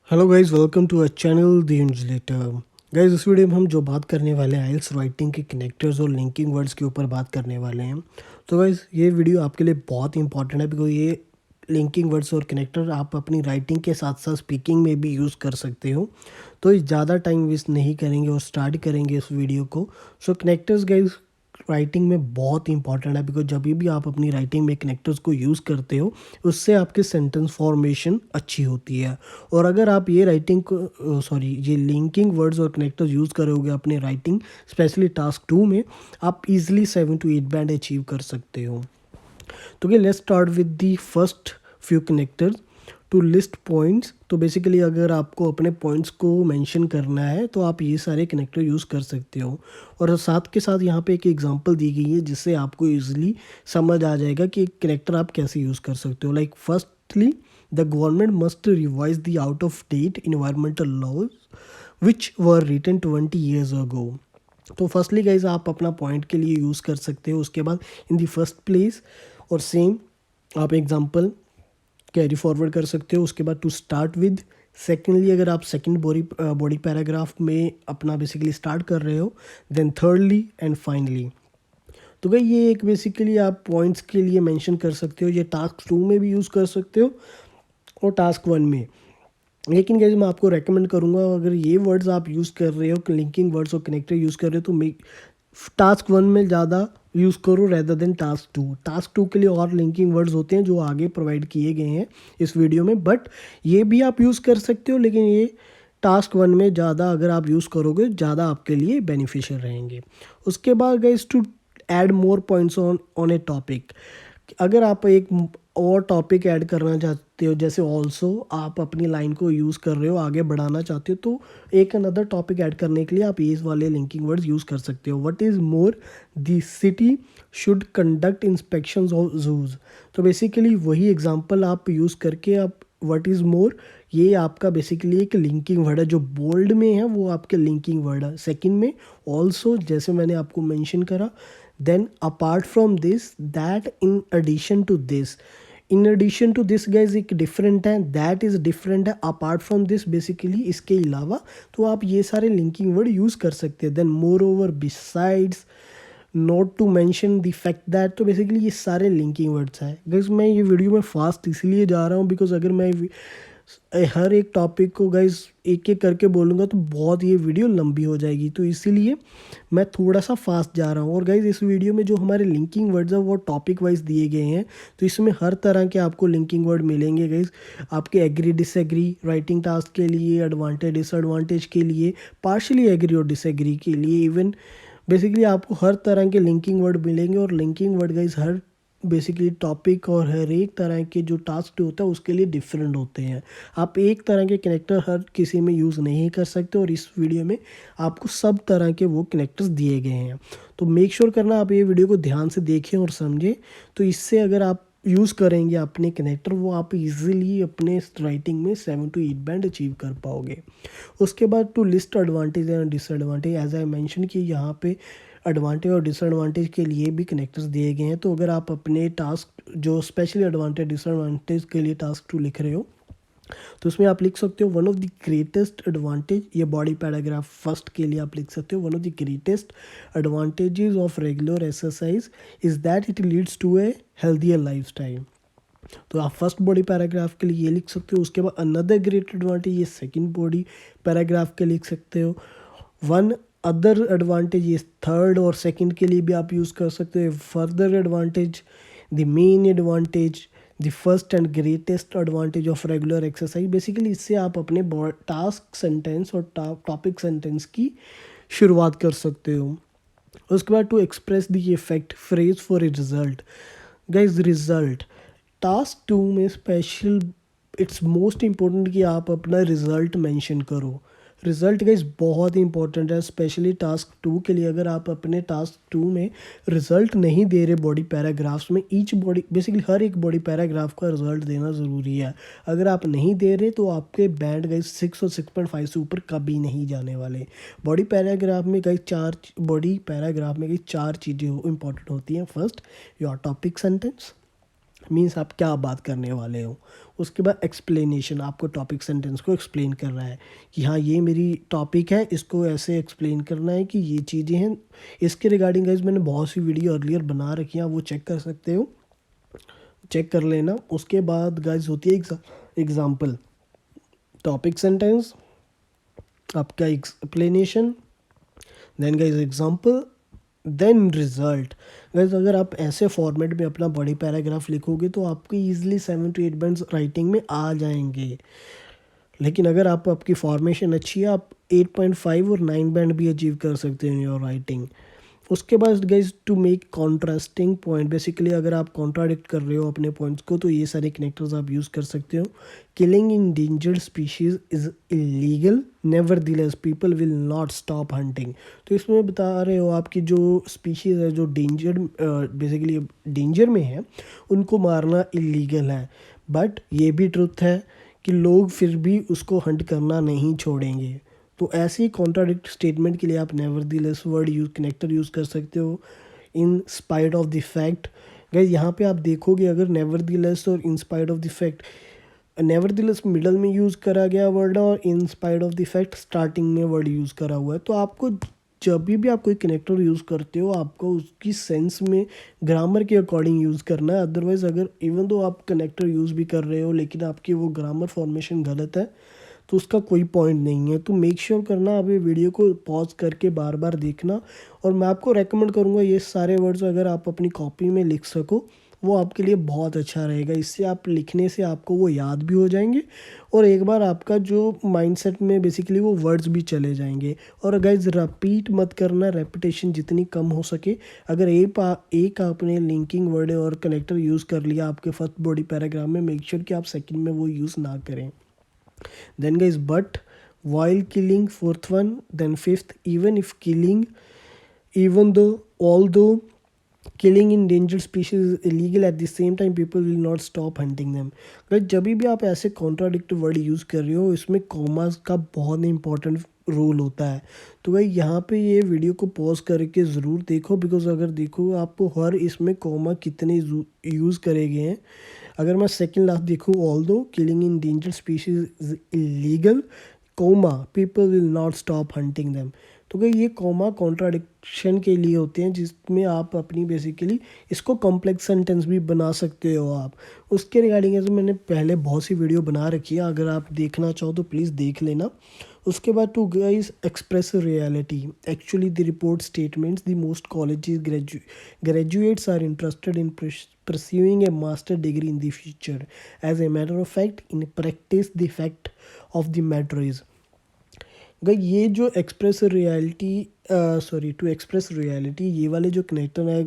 Hello guys, welcome to a channel the Englator. Guys, इस video में हम जो बात करने वाले हैं आइल्स राइटिंग के कनेक्टर्स और लिंकिंग वर्ड्स के ऊपर बात करने वाले हैं। तो गाइस, ये वीडियो आपके लिए बहुत इंपॉर्टेंट है बिकॉज ये लिंकिंग वर्ड्स और कनेक्टर आप अपनी राइटिंग के साथ साथ स्पीकिंग में भी यूज़ कर सकते हो। तो ज़्यादा टाइम वेस्ट नहीं करेंगे और स्टार्ट करेंगे इस वीडियो को। सो कनेक्टर्स गाइस राइटिंग में बहुत इंपॉर्टेंट है बिकॉज जब भी आप अपनी राइटिंग में कनेक्टर्स को यूज़ करते हो उससे आपकी सेंटेंस फॉर्मेशन अच्छी होती है। और अगर आप ये राइटिंग को ये लिंकिंग वर्ड्स और कनेक्टर्स यूज़ करोगे अपने राइटिंग स्पेशली टास्क 2 में, आप इजीली 7 to 8 बैंड अचीव कर सकते हो। तो let's start with the first few connectors to list points. तो बेसिकली अगर आपको अपने पॉइंट्स को मेंशन करना है तो आप ये सारे कनेक्टर यूज़ कर सकते हो। और साथ के साथ यहाँ पे एक एग्जांपल दी गई है जिससे आपको इजीली समझ आ जाएगा कि कनेक्टर आप कैसे यूज़ कर सकते हो। Like firstly, the government must revise the out of date environmental laws which were written 20 years ago। तो फर्स्टली गाइज आप अपना पॉइंट के लिए यूज़ कर सकते हो। उसके बाद इन द फर्स्ट प्लेस और सेम आप एग्जांपल कैरी फॉरवर्ड कर सकते हो। उसके बाद टू स्टार्ट विद, सेकेंडली अगर आप सेकेंड बॉडी पैराग्राफ में अपना बेसिकली स्टार्ट कर रहे हो, देन थर्डली एंड फाइनली। तो भाई ये एक बेसिकली आप पॉइंट्स के लिए मेंशन कर सकते हो। ये टास्क 2 में भी यूज़ कर सकते हो और टास्क 1 में। लेकिन गाइस मैं आपको रेकमेंड करूँगा अगर ये वर्ड्स आप यूज़ कर रहे हो, लिंकिंग वर्ड्स और कनेक्टर यूज़ कर रहे हो, तो मेक टास्क 1 में ज़्यादा यूज़ करो रेदर देन टास्क 2। टास्क 2 के लिए और लिंकिंग वर्ड्स होते हैं जो आगे प्रोवाइड किए गए हैं इस वीडियो में, बट ये भी आप यूज़ कर सकते हो। लेकिन ये टास्क 1 में ज़्यादा अगर आप यूज़ करोगे ज़्यादा आपके लिए बेनिफिशियल रहेंगे। उसके बाद guys to add more points on a topic, अगर आप एक और टॉपिक ऐड करना चाहते हो, जैसे ऑल्सो आप अपनी लाइन को यूज़ कर रहे हो आगे बढ़ाना चाहते हो, तो एक अनदर टॉपिक ऐड करने के लिए आप ये वाले लिंकिंग वर्ड्स यूज़ कर सकते हो। What is more, the city should conduct inspections of zoos. तो बेसिकली वही एग्जांपल आप यूज़ करके आप व्हाट इज़ मोर, ये आपका बेसिकली एक लिंकिंग वर्ड है। जो बोल्ड में है वो आपके लिंकिंग वर्ड है। सेकंड में ऑल्सो, जैसे मैंने आपको मेंशन करा। Then apart from this, that, in addition to this. In addition to this guys एक डिफरेंट है, दैट इज़ डिफरेंट है, अपार्ट फ्रॉम दिस बेसिकली इसके अलावा। तो आप ये सारे लिंकिंग वर्ड यूज़ कर सकते हैं। Then moreover, besides, not to mention the fact that. तो बेसिकली ये सारे लिंकिंग वर्ड्स हैं गाइज। मैं ये वीडियो में फास्ट इसलिए जा रहा हूँ बिकॉज अगर मैं हर एक टॉपिक को गाइज एक एक करके बोलूँगा तो बहुत ये वीडियो लंबी हो जाएगी, तो इसीलिए मैं थोड़ा सा फास्ट जा रहा हूँ। और गाइज इस वीडियो में जो हमारे लिंकिंग वर्ड्स हैं वो टॉपिक वाइज दिए गए हैं, तो इसमें हर तरह के आपको लिंकिंग वर्ड मिलेंगे गाइज। आपके एग्री डिसएग्री राइटिंग टास्क के लिए, एडवांटेज डिसएडवांटेज के लिए, पार्शली एग्री और डिसएग्री के लिए, इवन बेसिकली आपको हर तरह के लिंकिंग वर्ड मिलेंगे। और लिंकिंग वर्ड गाइज हर बेसिकली टॉपिक और हर एक तरह के जो टास्क होता है उसके लिए डिफरेंट होते हैं। आप एक तरह के कनेक्टर हर किसी में यूज़ नहीं कर सकते, और इस वीडियो में आपको सब तरह के वो कनेक्टर्स दिए गए हैं। तो मेक श्योर करना आप ये वीडियो को ध्यान से देखें और समझें। तो इससे अगर आप यूज़ करेंगे अपने कनेक्टर, वो आप इजीली अपने राइटिंग में 7 to 8 बैंड अचीव कर पाओगे। उसके बाद to list advantage and disadvantage, as I mention कि यहाँ पे एडवांटेज और डिसएडवांटेज के लिए भी कनेक्टर्स दिए गए हैं। तो अगर आप अपने टास्क जो स्पेशली एडवांटेज डिसएडवांटेज के लिए टास्क 2 लिख रहे हो, तो उसमें आप लिख सकते हो one of the greatest advantage. ये बॉडी पैराग्राफ फर्स्ट के लिए आप लिख सकते हो one of the greatest advantages of regular exercise is that it leads to a healthier lifestyle. तो आप फर्स्ट बॉडी पैराग्राफ के लिए ये लिख सकते हो। उसके बाद अनदर ग्रेट एडवांटेज ये सेकंड बॉडी पैराग्राफ के लिख सकते हो। वन अदर एडवांटेज ये थर्ड और सेकंड के लिए भी आप यूज़ कर सकते हो। Further advantage, the main advantage, the first and greatest advantage of regular exercise. Basically इससे आप अपने टास्क सेंटेंस और टॉपिक सेंटेंस की शुरुआत कर सकते हो। उसके बाद to express the effect phrase for a result. Guys result task 2 में स्पेशल इट्स मोस्ट इम्पोर्टेंट कि आप अपना रिजल्ट मेंशन करो। रिजल्ट गाइज बहुत इंपॉर्टेंट है स्पेशली टास्क 2 के लिए। अगर आप अपने टास्क 2 में रिजल्ट नहीं दे रहे बॉडी पैराग्राफ्स में, ईच बॉडी बेसिकली हर एक बॉडी पैराग्राफ का रिजल्ट देना ज़रूरी है। अगर आप नहीं दे रहे तो आपके बैंड गाइज 6 और 6.5 से ऊपर कभी नहीं जाने वाले। बॉडी पैराग्राफ में गाइज चार चीज़ें इंपॉर्टेंट होती हैं। First, your topic sentence, means आप क्या बात करने वाले हो। उसके बाद एक्सप्लेनेशन, आपको टॉपिक सेंटेंस को एक्सप्लेन कर रहा है कि हाँ ये मेरी टॉपिक है, इसको ऐसे एक्सप्लेन करना है कि ये चीज़ें हैं। इसके रिगार्डिंग गाइज मैंने बहुत सी वीडियो अर्लियर बना रखी हैं, वो चेक कर सकते हो, चेक कर लेना। उसके बाद गाइज होती है एग्जाम्पल, टॉपिक सेंटेंस, आपका explanation, then guys example, then result. Guys अगर आप ऐसे फॉर्मेट में अपना बड़ी पैराग्राफ लिखोगे तो आपको ईजिली 7 to 8 बैंड्स राइटिंग में आ जाएंगे। लेकिन अगर आपकी फॉर्मेशन अच्छी है, आप 8.5 और 9 बैंड भी अचीव कर सकते हैं इन योर राइटिंग। उसके बाद guys to make contrasting point, basically अगर आप कॉन्ट्राडिक्ट कर रहे हो अपने पॉइंट्स को तो ये सारे कनेक्टर्स आप यूज़ कर सकते हो। Killing endangered species is illegal, nevertheless people will not stop hunting. तो इसमें बता रहे हो आपकी जो स्पीशीज़ है जो बेसिकली डेंजर में है, उनको मारना इलीगल है। बट ये भी ट्रुथ है कि लोग फिर भी उसको हंट करना नहीं छोड़ेंगे। तो ऐसे ही कॉन्ट्राडिक्ट स्टेटमेंट के लिए आप nevertheless word use connector use कर सकते हो। In spite of the fact, guys यहाँ पे आप देखोगे अगर नेवरदीलेस और in spite of the fact, nevertheless middle में यूज़ करा गया वर्ड है और in spite of the fact starting में वर्ड यूज़ करा हुआ है। तो आपको जब भी आप कोई कनेक्टर यूज़ करते हो आपको उसकी सेंस में ग्रामर के अकॉर्डिंग यूज़ करना है। अदरवाइज़ अगर इवन दो आप कनेक्टर यूज़ भी कर रहे हो लेकिन आपकी वो ग्रामर फॉर्मेशन गलत है तो उसका कोई पॉइंट नहीं है। तो मेक श्योर करना अभी वीडियो को पॉज करके बार बार देखना। और मैं आपको रेकमेंड करूँगा ये सारे वर्ड्स अगर आप अपनी कॉपी में लिख सको वो आपके लिए बहुत अच्छा रहेगा। इससे आप लिखने से आपको वो याद भी हो जाएंगे और एक बार आपका जो माइंडसेट में बेसिकली वो वर्ड्स भी चले जाएंगे। और गाइज रिपीट मत करना, रेपिटेशन जितनी कम हो सके। अगर एक आपने लिंकिंग वर्ड और कनेक्टर यूज़ कर लिया आपके फर्स्ट बॉडी पैराग्राफ में, मेक श्योर कि आप सेकंड में वो यूज़ ना करें। Then guys, but while killing, fourth one, then fifth, even though although killing endangered species is illegal, at the same time people will not stop hunting them। guys जब भी आप ऐसे कॉन्ट्राडिक्टिव वर्ड यूज़ कर रहे हो इसमें commas का बहुत इंपॉर्टेंट रोल होता है। तो भाई यहाँ पे ये वीडियो को पॉज करके ज़रूर देखो, बिकॉज अगर देखो आपको हर इसमें कॉमा कितने यूज़ करे गए हैं। अगर मैं सेकंड लास्ट देखूँ, although killing in danger species is illegal, comma people will not stop hunting them. तो भाई ये कोमा कॉन्ट्राडिक्शन के लिए होते हैं जिसमें आप अपनी बेसिकली इसको कॉम्प्लेक्स सेंटेंस भी बना सकते हो आप। उसके रिगार्डिंग ऐसे मैंने पहले बहुत सी वीडियो बना रखी है, अगर आप देखना चाहो तो प्लीज़ देख लेना। उसके बाद to guys express reality, actually the report statements the most colleges graduates are interested in pursuing a master degree in the future. As a matter of fact, in practice the fact of the matter is, गई ये जो to express reality ये वाले जो connector है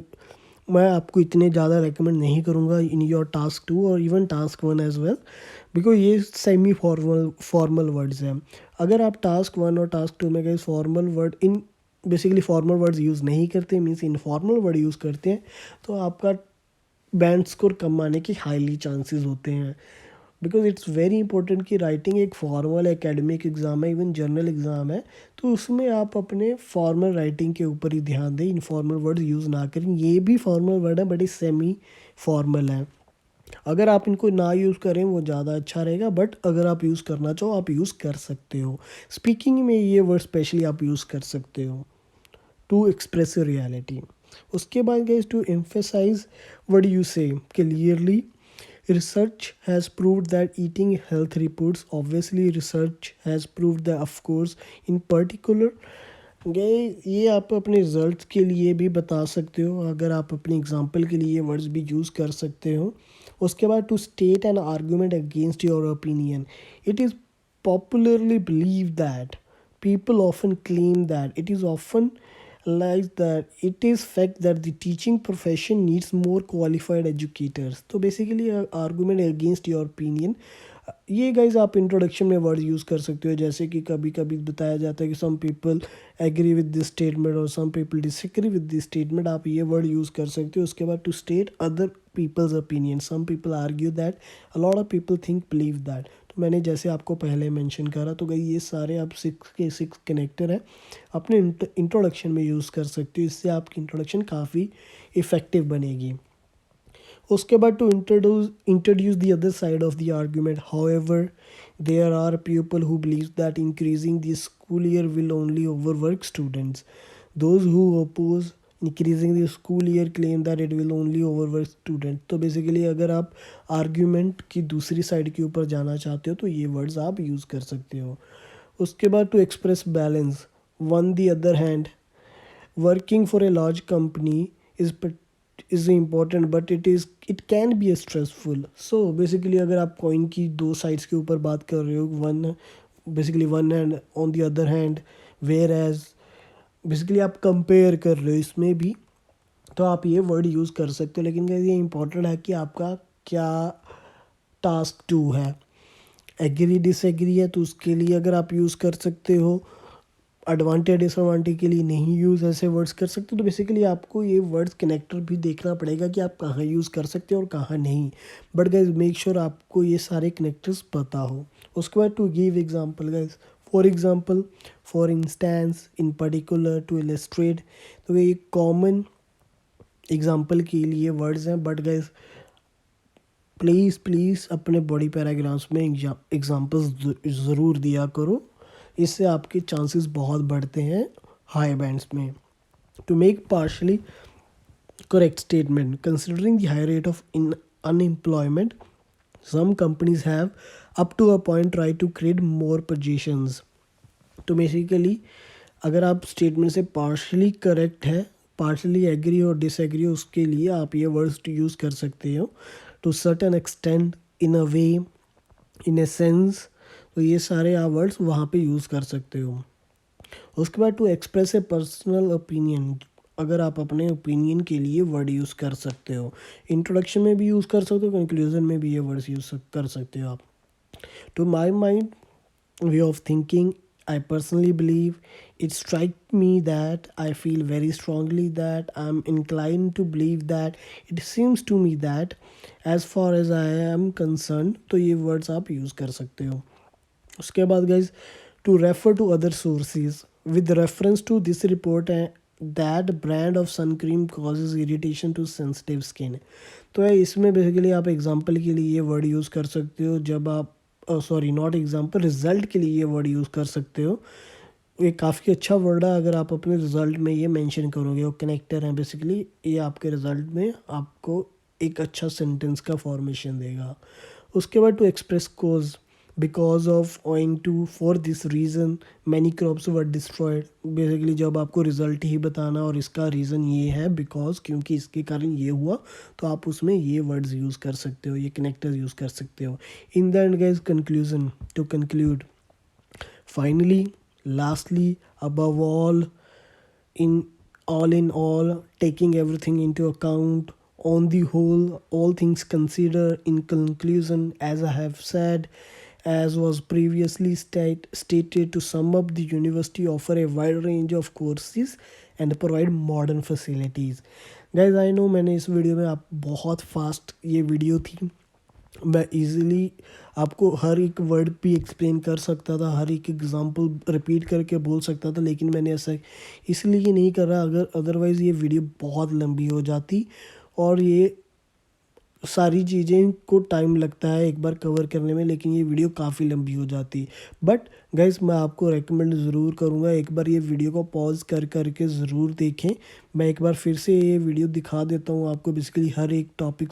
मैं आपको इतने ज़्यादा रेकमेंड नहीं करूँगा इन योर टास्क 2 और even task 1 as well, because ये सेमी फॉर्मल वर्ड्स हैं। अगर आप टास्क 1 और टास्क 2 में गए formal word in basically formal words use नहीं करते, मीन्स इनफॉर्मल वर्ड यूज़ करते हैं, तो आपका बैंड स्कोर कम आने के हाईली चांसेस होते हैं। बिकॉज इट्स वेरी इंपॉर्टेंट कि राइटिंग एक फॉर्मल एकेडमिक एग्ज़ाम है, इवन जर्नल एग्ज़ाम है, तो उसमें आप अपने फॉर्मल राइटिंग के ऊपर ही ध्यान दें, इनफॉर्मल वर्ड्स यूज़ ना करें। ये भी फॉर्मल वर्ड है बट ये सेमी फॉर्मल है। अगर आप इनको ना यूज़ करें वो ज़्यादा अच्छा रहेगा, बट अगर आप यूज़ करना चाहो आप यूज़ कर सकते हो। स्पीकिंग में ये वर्ड स्पेशली आप यूज़ कर सकते हो टू एक्सप्रेस रियलिटी। उसके बाद guys to emphasize what you say clearly, research has proved that eating health reports, obviously research has proved that of course in particular, गए ये आप अपने रिजल्ट के लिए भी बता सकते हो, अगर आप अपने एग्जांपल के लिए ये वर्ड्स भी यूज़ कर सकते हो। उसके बाद to state an argument against your opinion, it is popularly believe that people often claim that it is often lies that it is fact that the teaching profession needs more qualified educators। तो basically argument against your opinion, ये guys आप introduction में word use कर सकते हो, जैसे कि कभी कभी बताया जाता है कि some people agree with this statement और some people disagree with this statement, आप ये वर्ड यूज़ कर सकते हो। उसके बाद to state other people's opinion, some people argue that, a lot of people think believe that. तो मैंने जैसे आपको पहले मेंशन करा, तो गई ये सारे आप 6 कनेक्टर हैं अपने इंट्रोडक्शन में यूज़ कर सकते हो, इससे आपकी इंट्रोडक्शन काफ़ी इफ़ेक्टिव बनेगी। उसके बाद to introduce the other side of the argument, however there are people who believe that increasing the school year will only overwork students. Those who oppose increasing the school year claim that it will only overwork student. तो basically अगर आप argument की दूसरी side के ऊपर जाना चाहते हो तो ये वर्ड्स आप यूज़ कर सकते हो. उसके बाद to express balance, on the other hand working for a large company is important but it can be stressful. So basically अगर आप कॉइन की दो साइड्स के ऊपर बात कर रहे हो, one hand on the other hand, whereas basically आप कंपेयर कर रहे हो इसमें भी, तो आप ये वर्ड यूज़ कर सकते हो. लेकिन ये इंपॉर्टेंट है कि आपका क्या टास्क टू है. एग्री डिसएग्री है तो उसके लिए अगर आप यूज़ कर सकते हो. एडवांटेज डिसएडवांटेज के लिए नहीं यूज़ ऐसे वर्ड्स कर सकते. तो बेसिकली आपको ये वर्ड्स कनेक्टर भी देखना पड़ेगा कि आप कहाँ यूज़ कर सकते हो और कहाँ नहीं. बट गाइज मेक श्योर आपको ये सारे कनेक्टर्स पता हो. उसके बाद to give example guys, for example, for instance, in particular, to illustrate. तो ये कॉमन एग्जांपल के लिए वर्ड्स हैं. बट गाइज प्लीज़ अपने बॉडी पैराग्राफ्स में एग्जांपल्स ज़रूर दिया करो. इससे आपके चांसेस बहुत बढ़ते हैं हाई बैंड्स में. To make partially correct statement, considering the high rate of unemployment, some companies have up to a point try to create more positions. तो बेसिकली अगर आप स्टेटमेंट से पार्शली करेक्ट है, पार्शली एग्री और disagree, उसके लिए आप ये वर्ड्स यूज़ कर सकते हो. To certain extend, in a way, in a sense. तो ये सारे आप वर्ड्स वहाँ पे यूज़ कर सकते हो. उसके बाद to express a personal opinion, अगर आप अपने ओपिनियन के लिए वर्ड यूज़ कर सकते हो. इंट्रोडक्शन में भी यूज़ कर सकते हो, कंक्लूजन में भी ये वर्ड्स यूज़ कर सकते हो आप. To my mind way of thinking, I personally believe, it strikes me that I feel very strongly that I'm inclined to believe that, it seems to me that, as far as I am concerned. तो ये words आप use कर सकते हो. उसके बाद guys to refer to other sources with reference to this report that brand of sun cream causes irritation to sensitive skin. तो इसमें बेसिकली आप एग्जांपल के लिए ये वर्ड यूज़ कर सकते हो. जब आप नॉट एग्जांपल, रिजल्ट के लिए ये वर्ड यूज़ कर सकते हो. ये काफ़ी अच्छा वर्ड है. अगर आप अपने रिजल्ट में ये मेंशन करोगे, वो कनेक्टर है बेसिकली, ये आपके रिजल्ट में आपको एक अच्छा सेंटेंस का फॉर्मेशन देगा. उसके बाद to express cause, because of owing to, for this reason many crops were destroyed. Basically जब आपको रिजल्ट ही बताना और इसका रीज़न ये है बिकॉज, क्योंकि इसके कारण ये हुआ, तो आप उसमें ये वर्ड्स यूज़ कर सकते हो, ये कनेक्टर्स यूज़ कर सकते हो. In the end guys conclusion, to conclude, finally, lastly, above all, in all, taking everything into account, on the whole, all things considered, in conclusion, as I have said, as was previously stated, to sum up, the university offer a wide range of courses and provide modern facilities. Guys, I know मैंने इस video में आप बहुत fast ये video थी, मैं easily आपको हर एक वर्ड भी एक्सप्लेन कर सकता था, हर एक एग्जांपल रिपीट करके बोल सकता था, लेकिन मैंने ऐसा इसलिए नहीं कर रहा. अगर अदरवाइज़ ये वीडियो बहुत लंबी हो जाती और ये सारी चीज़ें को टाइम लगता है एक बार कवर करने में, लेकिन ये वीडियो काफ़ी लंबी हो जाती. बट गाइस मैं आपको रेकमेंड ज़रूर करूँगा, एक बार ये वीडियो को पॉज कर करके ज़रूर देखें. मैं एक बार फिर से ये वीडियो दिखा देता हूँ आपको, बेसिकली हर एक टॉपिक,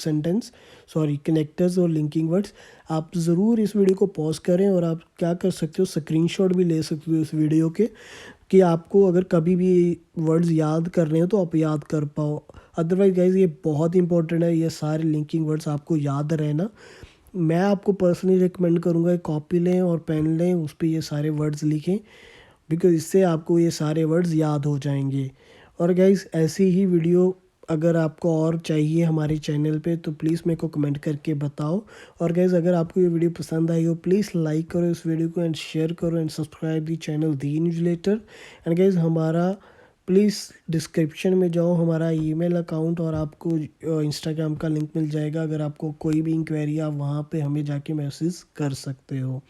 कनेक्टर्स और लिंकिंग वर्ड्स. आप ज़रूर इस वीडियो को पॉज करें और आप क्या कर सकते हो, स्क्रीनशॉट भी ले सकते हो इस वीडियो के, कि आपको अगर कभी भी वर्ड्स याद करने हो तो आप याद कर पाओ. अदरवाइज गाइज ये बहुत इंपॉर्टेंट है, ये सारे लिंकिंग वर्ड्स आपको याद रहना. मैं आपको पर्सनली रिकमेंड करूँगा एक कॉपी लें और पेन लें, उस पर ये सारे वर्ड्स लिखें, बिकॉज इससे आपको ये सारे वर्ड्स याद हो जाएंगे. और गाइज ऐसी ही वीडियो अगर आपको और चाहिए हमारे चैनल पे तो प्लीज़ मेरे को कमेंट करके बताओ. और गाइज अगर आपको ये वीडियो पसंद आई हो, प्लीज़ लाइक करो इस वीडियो को एंड शेयर करो and subscribe the channel the newsletter. And guys हमारा प्लीज़ डिस्क्रिप्शन में जाओ, हमारा ईमेल अकाउंट और आपको इंस्टाग्राम का लिंक मिल जाएगा. अगर आपको कोई भी इंक्वायरी आप वहाँ पे हमें जाके मैसेज कर सकते हो.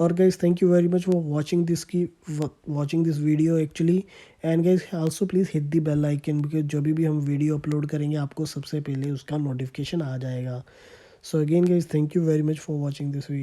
और guys thank you very much for watching this video actually. And guys also please hit the bell icon, because जब भी हम वीडियो अपलोड करेंगे आपको सबसे पहले उसका नोटिफिकेशन आ जाएगा। So again guys thank you very much for watching this video.